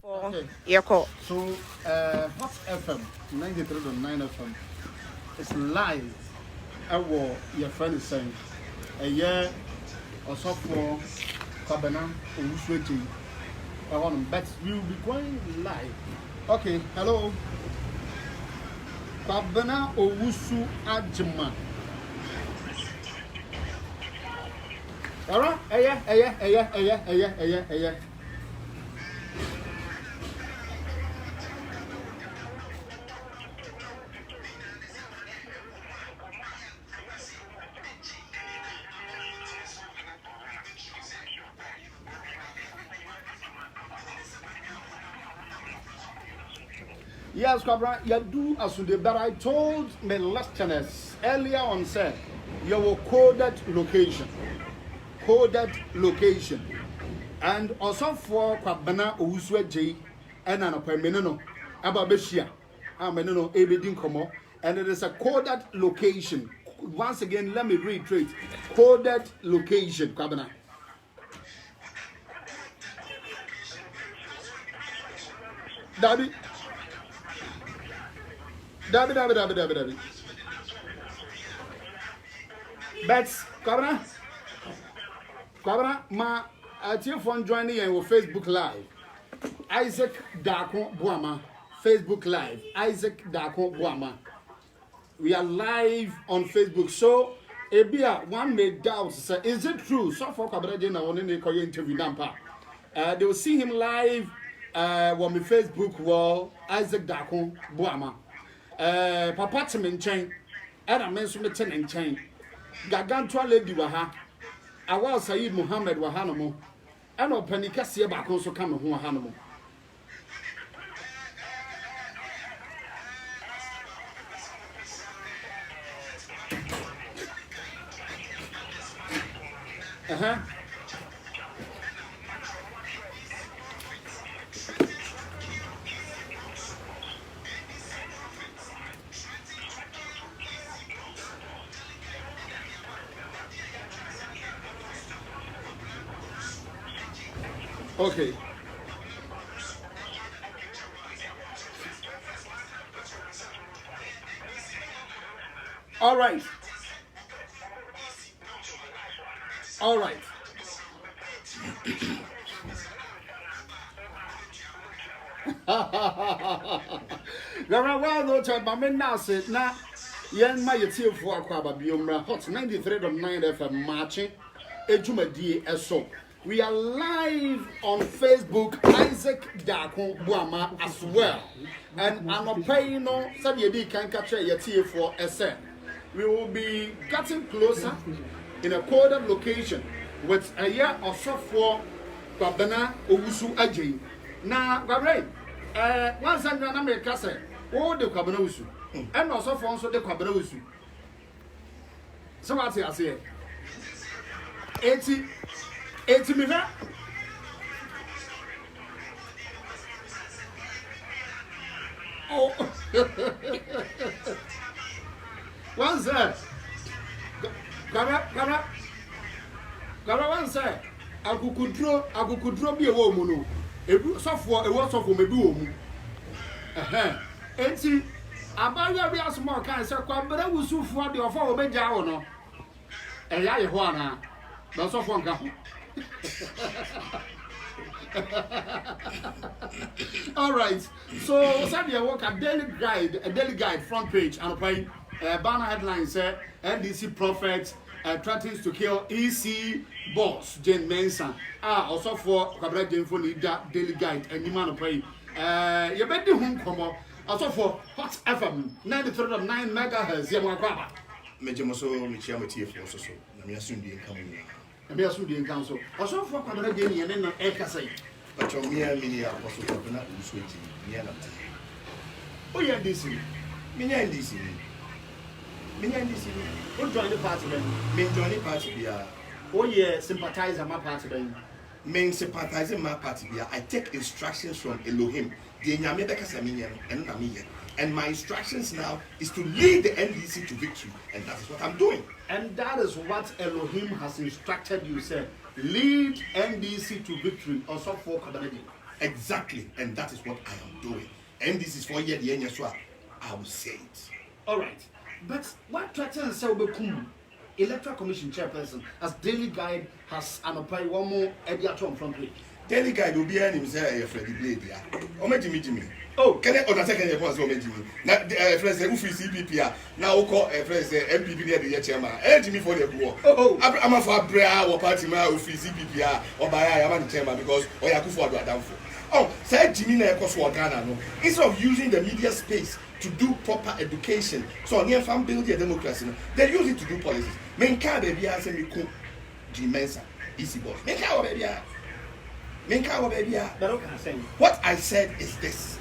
Okay. Yeko. So, Hot FM 93.9 FM is live. Your friend is saying a year or so for Kabana Owusweji. But we will be going live. Okay, hello. Kabana Owusu Ajima. Alright, Yes, Cabra, you do as you did, but I told my listeners earlier on, said your coded location. And also for Kwabana Owusweji and an appointment about Beshia. Amenno Ebedin Komo, and it is a coded location. Once again, let me reiterate coded location, Kwabana. Dabi. But Kwabana, ma atie phone joining you on Facebook Live. Isaac Dako Boama, Facebook Live. Isaac Dako Boama. We are live on Facebook. So, Ebia, one may doubt, say, is it true? So for Kwabana Jena on any interview nampa. They will see him live on my Facebook wall. Isaac Dako Boama. Papa Timenchain, and a man Sumetan and Chain. Gagantua lady waha. Awal Said Muhammad Wahanamo. And no Panicassia back also come who Hanamo. Okay. All right. Garawa no to ba me na se na yen ma yetie fo akwa ba biomra hot 93.9 FM marching ejumadi eso. We are live on Facebook, Isaac Dako Boama as well. And I'm paying no Sabi can catch your for SN. We will be getting closer in a coded location with a year or so for Kwabana Owusu Ajay. Now, Gabriel, once I'm going to make a say, all the Kwabana Owusu, and also for the Kwabana Owusu. So, what's I say? 80 minutes. Oh, one sir. Gara, one sir. Agukudro be a woman. A software, a word of maybe woman. Enti, Abaya be a small kind, sir. Kwabana will soon for the offer of Bejaono. A yaya Juana. That's of one couple. All right. So, Sabia work a daily guide front page and banner headline say NDC prophet threatens to kill EC boss Jane Mensah. Also for Kwabena Jane for daily guide and you man pay. You bet the home come also for Hot FM 93.9 megahertz. Yamakwaba. Mejamoso Michiamati for so. Namiasun be coming. And also the council. Also for Kwabena Jane and Ekasai. But your mere mini apostle Kwabena Owusweji, Miana. Oh, yeah, this is Minia who join the party then? Main joining party beer. Oh, yeah, sympathize my party then. Main sympathizing my party beer. I take instructions from Elohim. The Nyamebeka Saminian and Namiya. And my instructions now is to lead the NDC to victory. And that is what I'm doing. And that is what Elohim has instructed you, said. Lead NDC to victory. Also for Kwabena Jane. Exactly, and that is what I am doing. And this is for year the end, so I will say it. All right, but what threatens say obekum electoral commission chairperson as Daily Guide has an opinion one more editor on front page. Daily Guide will be any say Freddie Blade ya. O me Jimmy. Oh, can I on second year pass o me Jimmy. Na friend say ufi CPP a na wo call friend say MPP dey the chairman. Jimmy for the go. Oh, I'm a for bra wo party ma ufi CPP a obaya ya man chairman because Oyakufu Ado Adamfo. Oh, say Jimmy na ekoso Ghana no. Instead of using the media space to do proper education, so near farm build their democracy, no, they use it to do policies. Men can't baby I say me cook Jim Mensa, easy boss. Men can't baby but okay, saying what I said is this.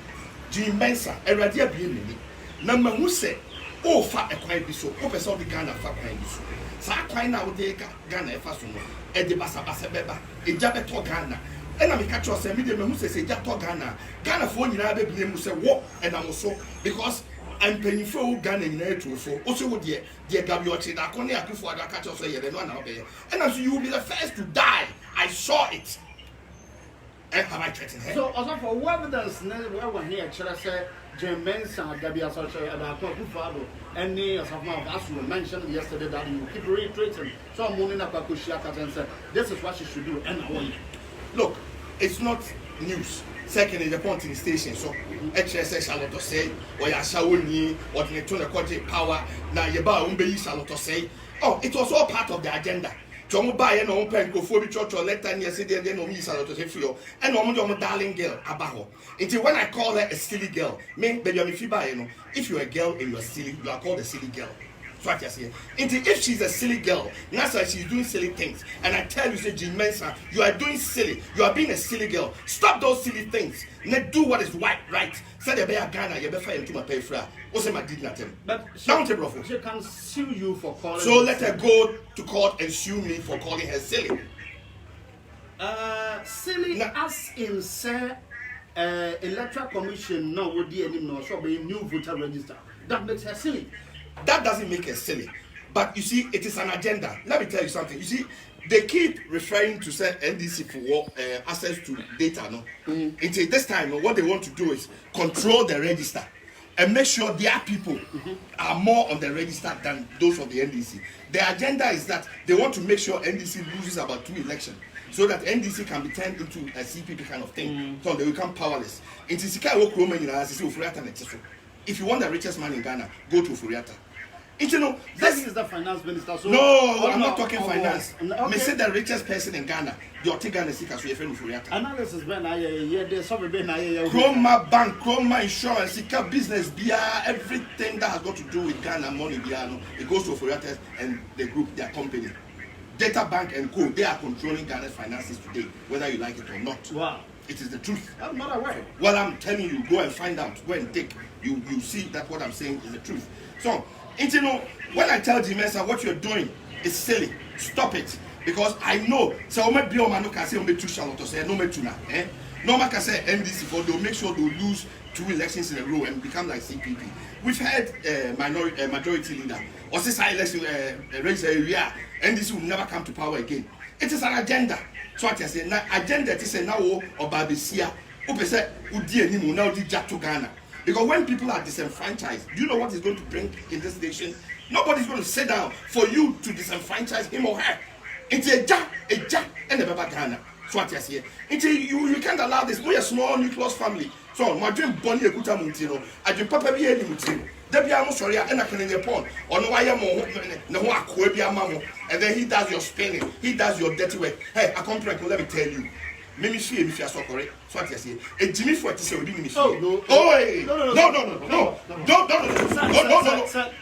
Jim Mensa, a radia be me. Number who said, oh, fat a quite be so, hope the Ghana fat quite so. Sa quite now they Ghana a fast one, and the Bassa Beba, a Jabeto Ghana. And I'm a catcher, say, medium who says, Jato Ghana. Ghana phone, you know, baby, who say, what, and I'm also because I'm paying for Ghana in there too. So, also, dear Gabriel, that only I could for the catcher say, you know, and as you will be the first to die, I saw it. And have I threatened her? so also for what evidence where one here should I say Jim Mensa Gabia social about Kufado and the as you mentioned yesterday that you keep reiterating so I'm morning up Kushiaka and said this is what she should do and I want. Look, it's not news. Second is the pointing station. So, HSS Charlotte say, or ya Shauni, or the Tona Cote power, now Yaba Umbe Charlotte say. Oh, it was all part of the agenda. Jomo buy an open go for church or let time yesterday, then no me Charlotte say, and no darling girl, Abaho. Until when I call her a silly girl, me, baby, I'm if you're a girl and you're silly, you are called a silly girl. So what you say? If she's a silly girl, that's why she's doing silly things. And I tell you, say, Jim Mensa, you are doing silly. You are being a silly girl. Stop those silly things. Let do what is right. Say the bear Ghana, you better find to my pay for. What's my did nothing. But she can sue you for calling. So let her go to court and sue me for calling her silly. Silly as in say electoral commission now would be any more so be new voter register. That makes her silly. That doesn't make her silly. But you see, it is an agenda. Let me tell you something. You see, they keep referring to say NDC for access to data. No, Until this time, what they want to do is control the register and make sure their people are more on the register than those of the NDC. The agenda is that they want to make sure NDC loses about 2 elections so that NDC can be turned into a CPP kind of thing. So they become powerless. If you want the richest man in Ghana, go to Furiata. You know, this is the finance minister. So no, I'm not talking finance. Okay. Me say the richest person in Ghana, the Ghana is your friend Furiata. Analysis when I there's something when I Chroma Bank, Chroma Insurance, business, everything that has got to do with Ghana money, it goes to Furiata and the group, their company. Data Bank and Co. They are controlling Ghana's finances today, whether you like it or not. Wow. It is the truth. I'm not aware. Well, I'm telling you, go and find out. Go and take. You see that what I'm saying is the truth. So, you know, when I tell Jim Mensa what you're doing is silly, stop it. Because I know, so maybe your man can say, "Too Charlotte," say, "No, me too now." No man can say NDC for they'll make sure they'll lose 2 elections in a row and become like CPP. We've had majority leader or since I election raise area, NDC will never come to power again. It is an agenda. So what I say, now agenda is say now or Babisia, who say Udi and now di to Ghana. Because when people are disenfranchised, do you know what is going to bring in this nation? Nobody's going to sit down for you to disenfranchise him or her. It's a jack, and a Baba Ghana. So what I say, you can't allow this. We're a small nucleus family. So my dream Bonnie Kuta Muntino, I dream Papa Bi Mutino. Debbie I'm sorry, and I can in the pond. On why I'm more, and then he does your spinning, he does your dirty work. Hey, I come let me tell you. Maybe she if you are so correct. So what I say, a Jimmy for it is already me. Oh no, no.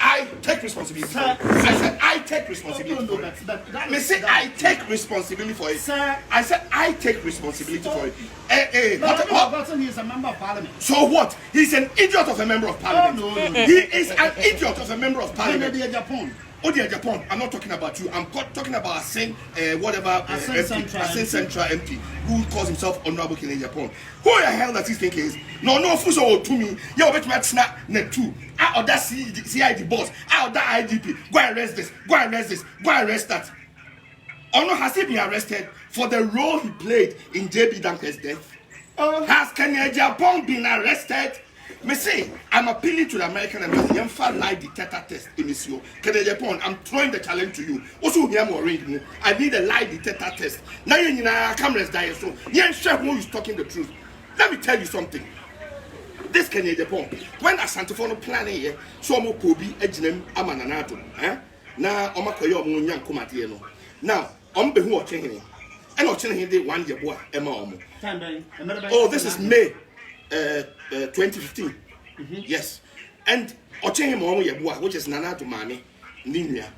I take responsibility. I said I take responsibility for it. Me say I take responsibility for it. I said I take responsibility for it. He is a member of parliament. So what? He's an idiot of a member of parliament. He is an idiot of a member of parliament. Japan. I'm not talking about you. I'm talking about Asen Central MP who calls himself Honorable King in Japan. Who the hell does he think he is? No, Fuso to me. You're bet my snap net two. Or that CID boss. Or that IGP. Go and arrest this. Go and arrest that. Or no, has he been arrested for the role he played in JB Duncan's death? Has Kenya Japan been arrested? Me say, I'm appealing to the American embassy. I'm lie detector test in this year. Kenya Japan, I'm throwing the challenge to you. Also, here more ring. I need a lie detector test. Now you know cameras die so. Yeah, chef who is talking the truth. Let me tell you something. This Kenya Japan, when Asante for no planning here, so mo Kobi ejinem amananato. Na omakoyo mo nyan komate no. Now, be who watching him. And watching him dey 1 year boy Emma Omo. Oh, this is May 2015. Yes. And watching him Omo year boy, which is Nana to Mane, Ninia.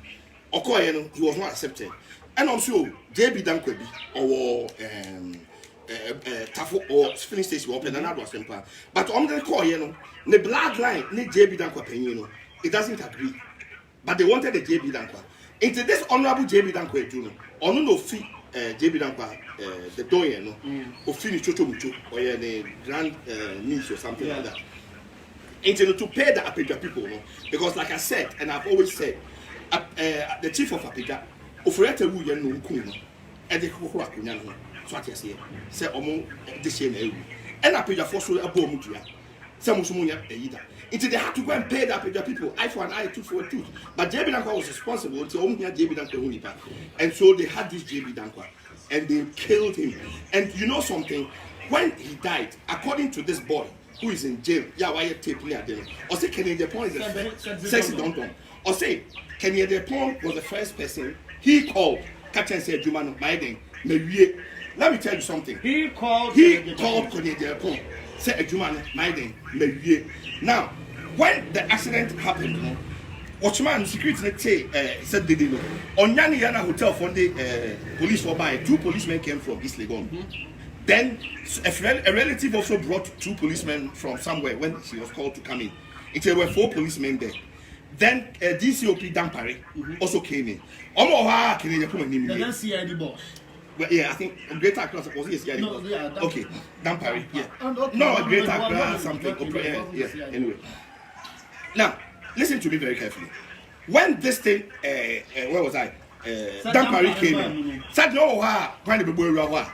Okoye, he was not accepted. And also JB Dankwebi or Tafo or filling station open another simple. But on the call, the bloodline, the JB Dankwa, it doesn't agree. But they wanted the JB Dankwa. Into this honorable JB Dankwa, on no fee, JB Dankwa, the doyen, or finish Chocho or the grand niece or something like that. Into to pay the Apija people, because like I said, and I've always said, the chief of Apija, Ofrete Wu Yen Kuno, and the Kukuakunan. Say Omo this year, and I paid a force a bomb to ya. Some Sumuya either. Until they had to go and pay that people, eye for an eye, tooth for a tooth. But JB Dankwa was responsible to only JB Dankwa. And so they had this JB Dankwa and they killed him. And you know something? When he died, according to this boy who is in jail, yeah, why you tape me at them? Or say Kenya Japan is a sexy don't. Or say Kenya Japan was the first person he called Captain said Jumano Biden. Let me tell you something. He called Kenya Japan. Said Jumano Biden. Now, when the accident happened, Watchman security said they didn't know. On Yana Hotel from the police were by 2 policemen came from East Legon. Then a relative also brought 2 policemen from somewhere when she was called to come in. There were 4 policemen there. Then DCOP Dampare also came in. They didn't see any boss. Well, yeah, I think Greater Accra was it? Yeah, no, yeah, okay, Dampare, yeah. Okay, no, Greater Accra something. Yeah. Anyway, now listen to me very carefully. When this thing, where was I? Dampare came in. Said no, when the boy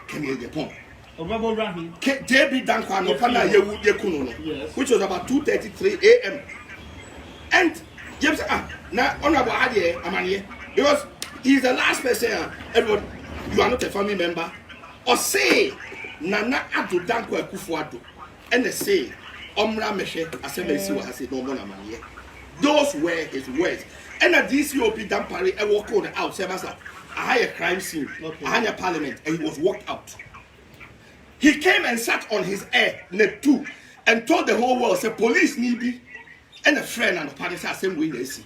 came in Japan. JB Dankwa no pana ye which was about 2:33 a.m. And James now honorable Adie Amanye, because he's the last person everyone. You are not a family member. Or say, Nana Adu Dankwa Kufuado. And they say, Omra Meshe, Assembly Siwa has said, no more money. Those were his words. And at DCOP Dampari, I walked on out, Sebasa, a higher crime scene, a higher parliament, and he was walked out. He came and sat on his air, net 2, and told the whole world, say, police need be, and a friend and a party say, same way they see.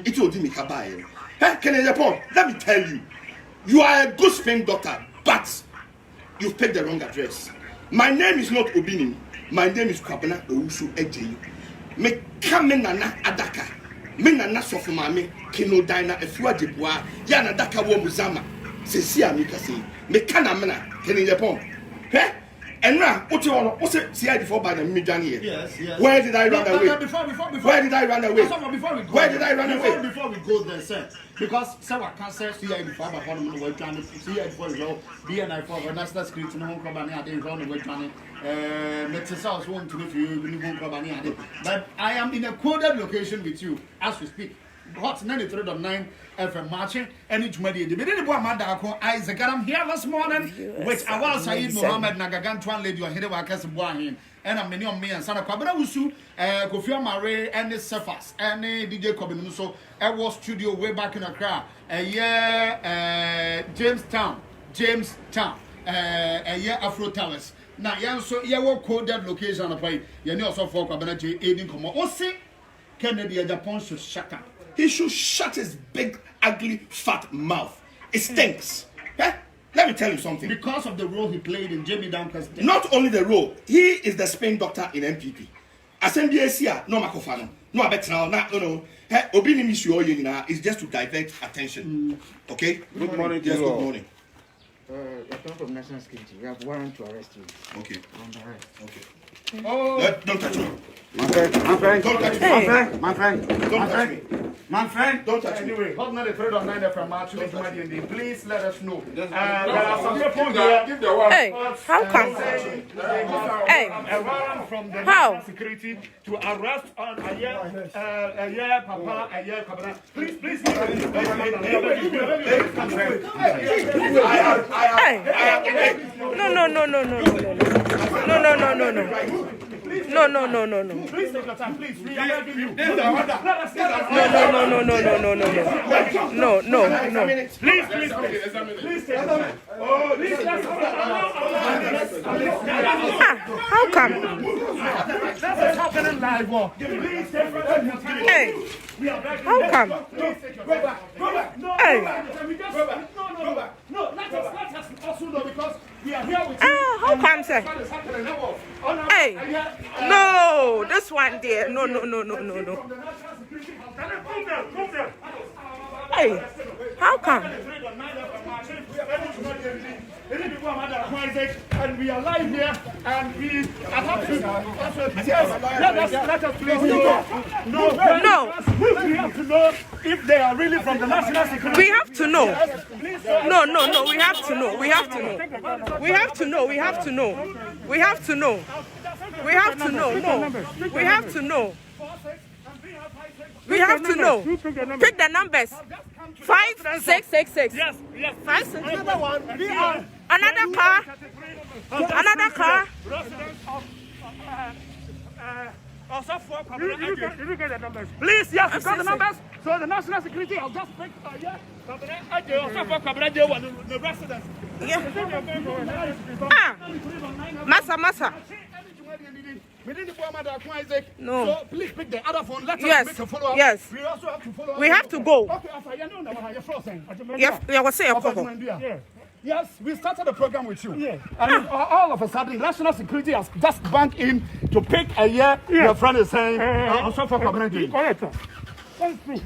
It will do me kabaye. Hey, Kenya Japan, let me tell you. You are a good spin doctor, but you've picked the wrong address. My name is not Obini. My name is Kwabena Owusu Ejeyi. Me kame nana adaka. Me nana sofumame kino dina efua deboa. Ya na adaka wo muzama. Sesi amika se. Me kana mena Kenya Japan. Hey? And now, what you want? What's it? See, before by the midjan here. Yes. Where did I run away? Before. Where did I run away? Where did I run away? Before we go there, sir. Because some can't say see before my phone we're trying to see before you go. BNI for national security no come and I didn't run away trying. Let's say I was want to if you won't come and but I am in a coded location with you as we speak. Hot 93.9 FM marching and each media. The beginning of Madako Isaac. I'm here this morning with Awal Saeed Mohammed Nagagan Twan lady or Hidewakas Buahin. And I'm many on me and Sana Kwabena Wusu, Kofi Amare, and the Cephas, and DJ Kobinuso, Air Studio way back in Accra. Jamestown, a year Afro Towers. Now, so you will code that location on a play. You know, so for Kwabena J. Aiding Como. Or say, Kennedy Japan should shut up. He should shut his big, ugly, fat mouth. It stinks. Let me tell you something. Because of the role he played in Jamie Dankwa's death. Not only the role, he is the Spain doctor in MPP. Assembly Asia, no Makofano, no Abetrao, no. Obini Mishu is just to divert attention. Okay? Good morning, yes, good morning. You're coming from National Security. We have warrant to arrest you. Okay. Okay. Oh. Don't touch me. My friend. Don't touch me. My friend. Don't touch me. My friend, Don't touch me. Anyway, Hot 93 on 9 FM March. Please let us know. There are some people here. Hey, how come? Hey, From the how? Security to arrest on a year, Papa, a year, Kabana. Please. Hey, no. Please take your time, please. We are begging you. No. Please take your time. How come? This is happening live. Please take your time. Hey, how come? Hey. No, let us also know because we are here with How come, sir? Hey, no, this one there. No. Hey, how come? And we are live here, and we are happy. Let us please know. We have to know if they are really from the national security. We have to know. No. We have to know. We have to know. No. We have to know. Pick the numbers. 5666. Yes. 5 Another one. Another car. Residents of also for you get the numbers. Please, yes, you got the numbers. So the national security has just picked the residents. Massa. No. So please pick the other phone. Let us make a follow-up. Yes. We also have to follow up. We have to go. Okay, Yes, we started the program with you. Yeah. And all of a sudden, national security has just banked in to pick a year. Yeah. Your friend is saying, also for community. Correct. That's true.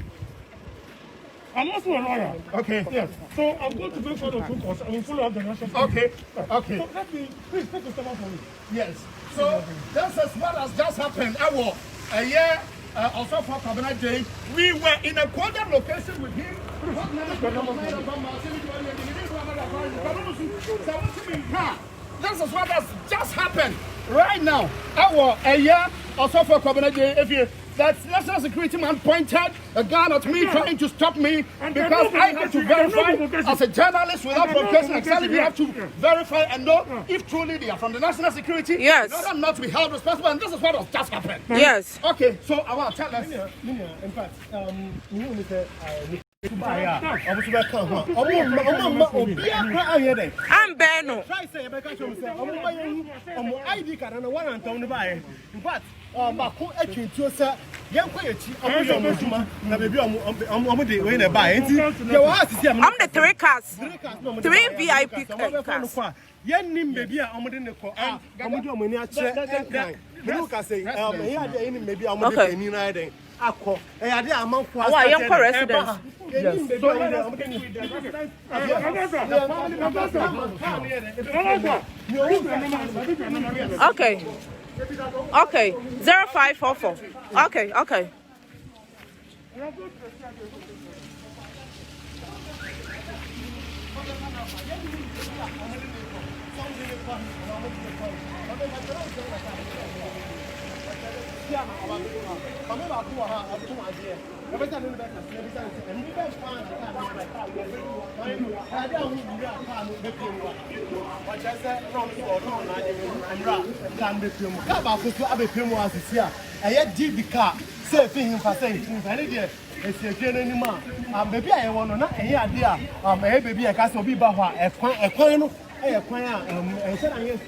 I'm also a lawyer. Okay. Yes. So I'm going to make sure the two course. I will follow up the national. Okay. So let me please take a step out for me. Yes. So this is what has just happened. A year also for Cabinet Day, we were in a quantum location with him. This is what has just happened right now. A year also for Cabinet Day. If you that national security man pointed a gun at me, trying to stop me because I have to verify as a journalist without provocation. Exactly, we have to verify and know if truly they are from the national security. Yes. In order not to be held responsible, and this is what has just happened. Yes. Okay, so I want to tell us. In fact, I'm Beno. I'm the three cars. 3 VIP cars. Okay. 0544. Okay. baby, I want to know any idea. Baby, I can't be back. A coin. And said I yes,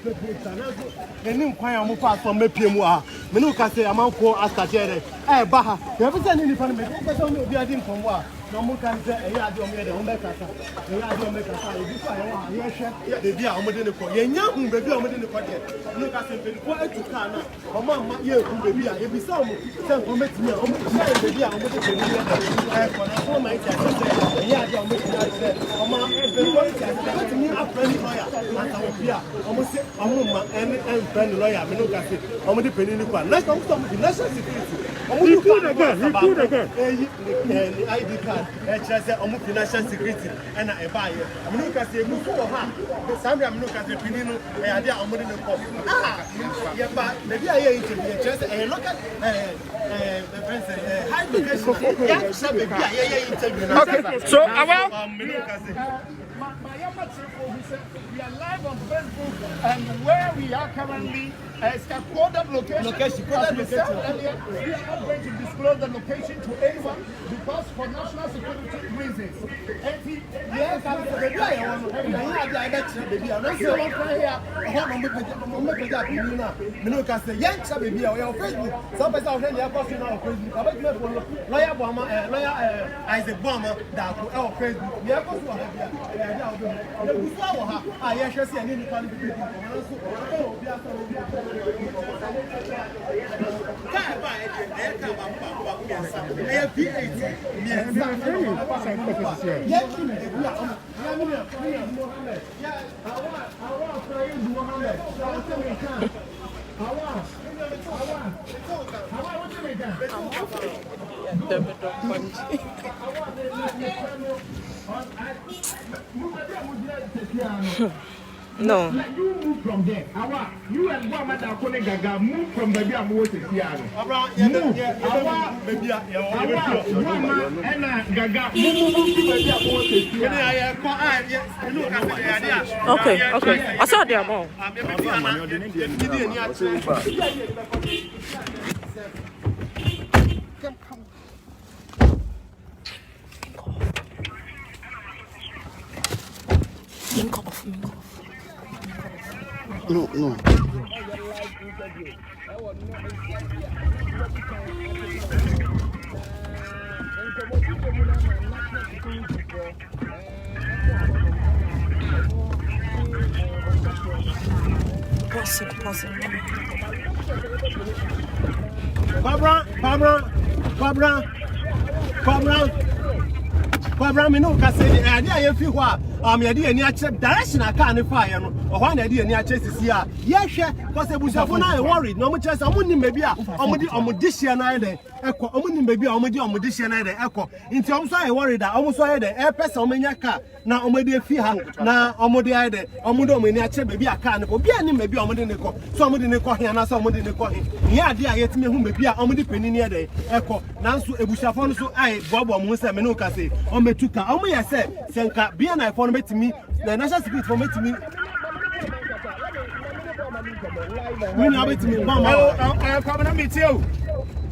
the new choir from Mepimua. Menuka say, I'm on for Ascajere. Baha, you haven't seen any family, but don't be a dim from what. no mo kan say e ya de o me de o me kasa e ya de o me kasa e bi fa e wa ye hwe de bi a o mo de ne ko ye nya hu be bi a o mo de ne ko de no ka se be ko etu ka na o ma ma ye hu be bi a e bi sa o mo se o me ti o mo ti be bi a o mo de be ni e ko na so ma ita se e ya de o me ti se o ma e be ko ita se ti ni afani lawyer na ta o bi a o mo se o mo ma en friend lawyer me no ka se o mo de pe ni kwa na so mo di national security o mo du ka ID card say omo financial security na e ba ye amunu ka se mu fo ha sambi amunu ka se pininu e ade a omo de ko ye ba be bia ye interview say local high location ya say be bia ye interview okay so our amunu ka se we are live on Facebook and where we are currently is a coded location. As we said earlier, we are not going to disclose the location to anyone because for national security reasons. Yes, baby, I want to baby, I'm not sure what I hear. I'm not going to say, yes, baby, I on Facebook. Some people are saying, on Facebook. I bet lawyer Bama, lawyer Isaac Bama, that on Facebook. We are going to have I actually see any qualification. No. You move from there. You and Guamada Gaga move from the Bia Moses Piano. Okay, okay. I saw them all. No. Barbara, me no ka say the idea you feel what me dey any ache direction aka ne fire no o hwan na dey any ache sisi a ye hwe because ebusafo na e worried no mo chese omo nim be bia omo di hye na dey ekọ omo nim be bia omo di hye na dey ekọ nti omo so e worried that omo so e dey e person omo nya ka na omo dey fi ha na omo dey dey omo do omo any ache be bia aka ne ko bia nim be bia omo dey ne ko so omo dey ne ko hia na so omo dey ne ko he ye ade a yetime hu be bia omo dey penini e dey ekọ nanso ebusafo no so ai bobo omo se me no ka say omo tuka omo ye se senka bia na ifo no betimi the national security for betimi we na betimi mama come meet you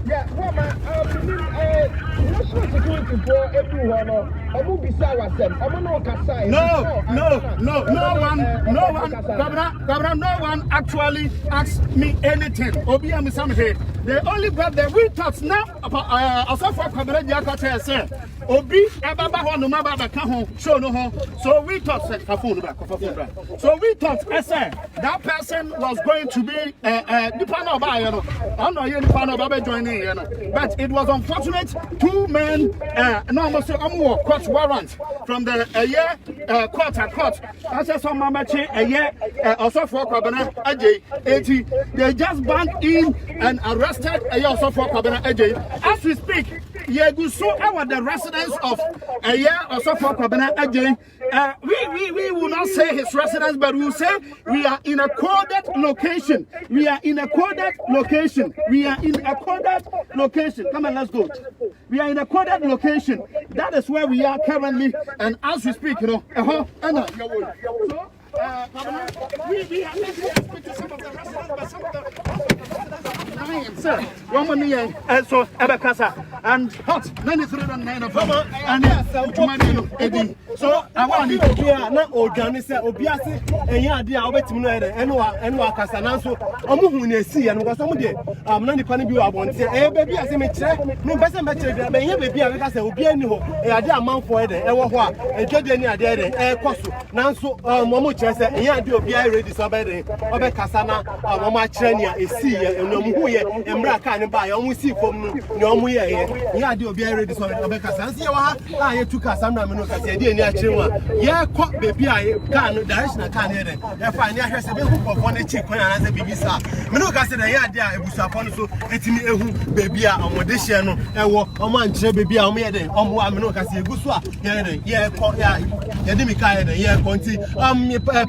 yeah woman national security for everyone no omo bisa wasem omo no kasa Governor, no one actually asked me anything. Obi am something. They only got the we thoughts now also for Kabere Jakata say Obi ababa ho no maba ka ho show no ho. So we thought So we thought that person was going to be depend on by I know you depend on joining but it was unfortunate 2 men no almost court warrant from the court I said some mama also for Kabana AJ 80 they just banked in and arrested also for Kabana AJ as we speak so our the residents of also for Kabana AJ we will not say his residence but we will say we are in a coded location come on let's go we are in a coded location that is where we are currently and as we speak so we have to speak to some of the residents, but some of the residents are lying, sir. So Ebekasa and hot 93.9 of them. And So I want to be na odwane se obi ase eyan ade a obetimi no ere eno akasa nanso omuhu na esi ya no because omu de na nipa ne bi wa bonte bebi ase me kire me pese me kire be yen bebi a be ka se obi ani ho ade amanfo ede ewo ho a edwade ni ade ede koso nanso omu kire se eyan ade obi a ready so be de obe kasa na omu a kire ni a esi ye eno mu ye emra ka ne ba ye omu si fom no ne omu ye ye eyan ade obi a ready so obe kasa nsi ye wa ha a ye tu kasa na me no kasa ade ni a kire wa ye ko bebi a ka no direction ka ne ede e fa ni ahwese be hu kofo na chi kwan na se bibi sa me no kasa de ye ade a ebusafo no so etimi ehu bebi a omode hye no ewo omo ankire bebi a omo ye de omo a me no kasa egusu a ye de ye ko ya ye de mi ka ye de ye ko nti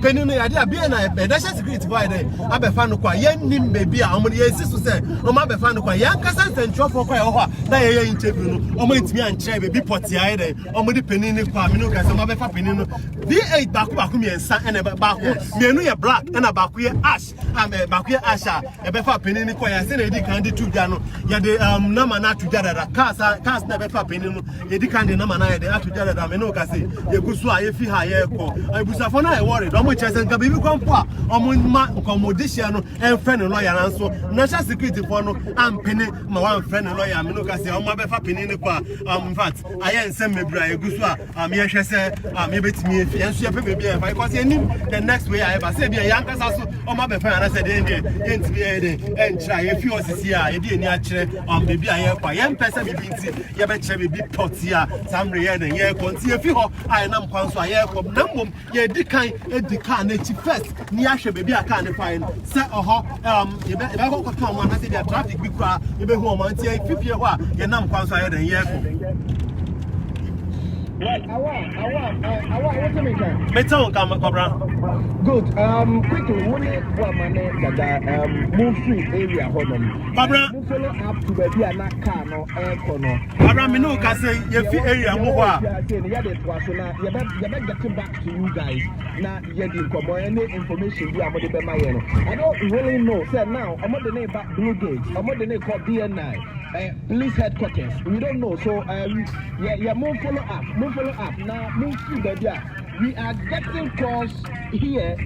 peni no ade a bi na national security boy de abefa no kwa ye nim bebi a omo ye sisu se omo abefa no kwa ye kasa centrofo kwa ye ho a na ye interview no omo etimi ankire bebi poti ya ye de omo de peni ni kwa me no kasa omo abefa peni no D8 baku miensa ene baku mienu ye black ena baku ye ash baku ye ash a ebefa peni ni kwa ya se na edi kan de tuja no ye de nama na tuja dada cars na ebefa peni no edi kan de nama na ye de atuja dada me no kase ye gusu a ye fi ha ye ko ebusafo na ye worry omo chese nka bibi kwampo a omo ma accommodation no enfe no lawyer nanso national security for no ampeni ma wan friend no lawyer me no kase omo abefa peni ni kwa in fact aye nsem mebra ye gusu a me hwese me betimi efi enso ye pe bebi e fa because enim the next way I ever say bia yan kasa so omo abefa na say de entimi e de enchira ye fi osisi a ye de ani a kire bebi a ye kwa ye mpese bibi nti ye be kire bibi poti a samre ye de ye ko nti ye fi ho a nam kwan so a ye ko na mbom ye di kan na chi first ni ahwe bebi a ka ne fa ye se oho ye be ko ko to mo na say the traffic bi kura ye be hu o man ti ye fifie ho a ye nam kwan so a ye de ye ko Right, what's the meantime? Metal come cobra. Good. Quickly, move free area honum. Cobra. Move follow up to baby and not car no air corner. Cobra, me no can say you fit area move. You better get back to you guys. Now, you didn't come or any information you are going to be my I don't really know. Say now, I'm not the name back Blue Gates. I'm not the name called BNI. Police headquarters. We don't know. So, yeah, move follow up. Now, move through the we are getting calls here.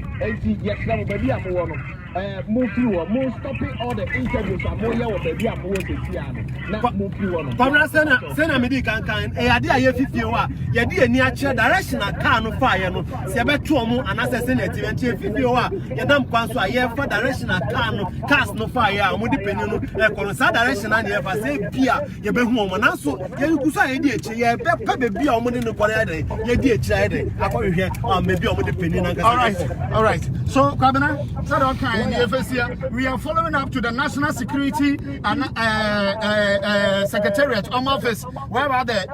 Yes, now, baby, I'm one. Move through, move stopping all the interviews. I'm more your baby, I'm more to move through. Pabra Sena Medi can idea ye 50 wa ye di ani ache direction a car no fire no se be to omo anase senate 50 wa ye dam kwan so ye for direction a car no cars no fire omo di peni no e kono sa direction an ye fa say bia ye be hu omo nanso ye kusa ye di eche ye be pa be bia omo ni no kore de ye di eche de akohwe maybe omo di peni na all right so Kwabena said okay we are following up to the National Security and Secretariat Home Office, where are the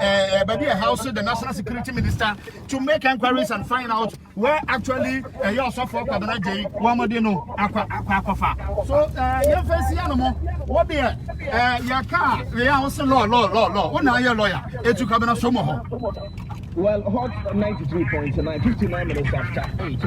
baby house the National Security Minister to make inquiries and find out where actually you also for Kwabena J Wamadino Aquafa. So you face animal what be your car we are also law what now your lawyer to Kwabena Somo. Well, hot 93.9 59 minutes after 8.